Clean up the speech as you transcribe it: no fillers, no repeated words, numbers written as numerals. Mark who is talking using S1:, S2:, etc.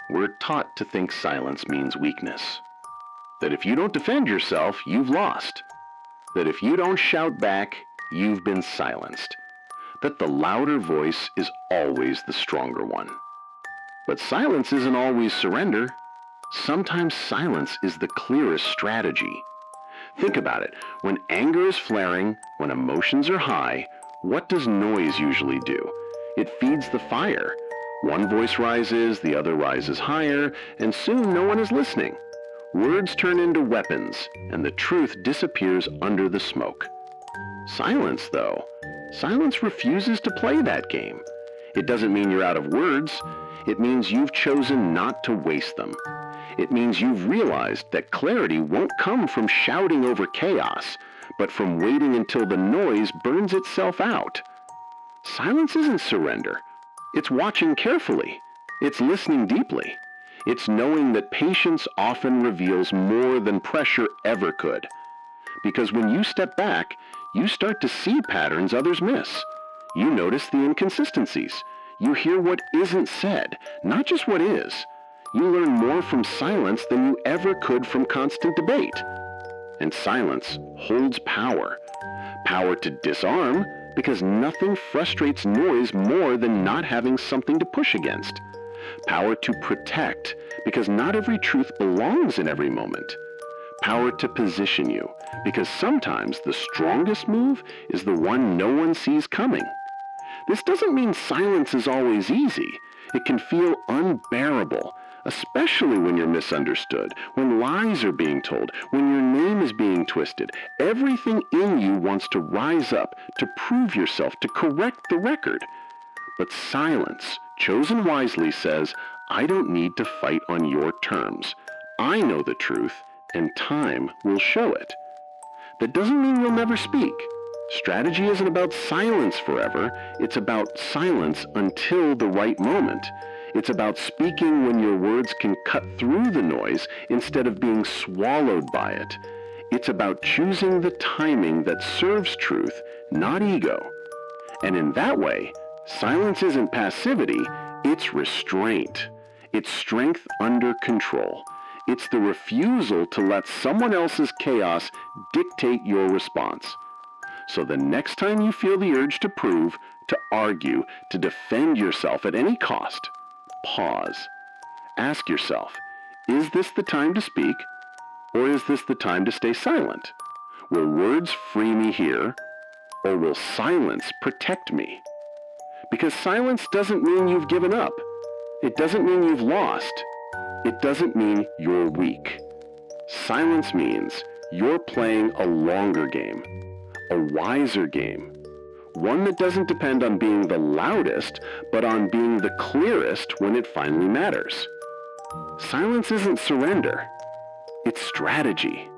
S1: We're taught to think silence means weakness. That if you don't defend yourself, you've lost. That if you don't shout back, you've been silenced. That the louder voice is always the stronger one. But silence isn't always surrender. Sometimes silence is the clearest strategy. Think about it. When anger is flaring, when emotions are high, what does noise usually do? It feeds the fire. One voice rises, the other rises higher, and soon no one is listening. Words turn into weapons, and the truth disappears under the smoke. Silence, though. Silence refuses to play that game. It doesn't mean you're out of words. It means you've chosen not to waste them. It means you've realized that clarity won't come from shouting over chaos, but from waiting until the noise burns itself out. Silence isn't surrender. It's watching carefully. It's listening deeply. It's knowing that patience often reveals more than pressure ever could. Because when you step back, you start to see patterns others miss. You notice the inconsistencies. You hear what isn't said, not just what is. You learn more from silence than you ever could from constant debate. And silence holds power. Power to disarm, because nothing frustrates noise more than not having something to push against. Power to protect, because not every truth belongs in every moment. Power to position you, because sometimes the strongest move is the one no one sees coming. This doesn't mean silence is always easy. It can feel unbearable, especially when you're misunderstood, when lies are being told, when your name is being twisted. Everything in you wants to rise up, to prove yourself, to correct the record. But silence, chosen wisely, says, I don't need to fight on your terms. I know the truth, and time will show it. That doesn't mean you'll never speak. Strategy isn't about silence forever. It's about silence until the right moment. It's about speaking when your words can cut through the noise instead of being swallowed by it. It's about choosing the timing that serves truth, not ego. And in that way, silence isn't passivity, it's restraint. It's strength under control. It's the refusal to let someone else's chaos dictate your response. So the next time you feel the urge to prove, to argue, to defend yourself at any cost, pause. Ask yourself, is this the time to speak, or is this the time to stay silent? Will words free me here, or will silence protect me? Because silence doesn't mean you've given up. It doesn't mean you've lost. It doesn't mean you're weak. Silence means you're playing a longer game, a wiser game, one that doesn't depend on being the loudest, but on being the clearest when it finally matters. Silence isn't surrender, it's strategy.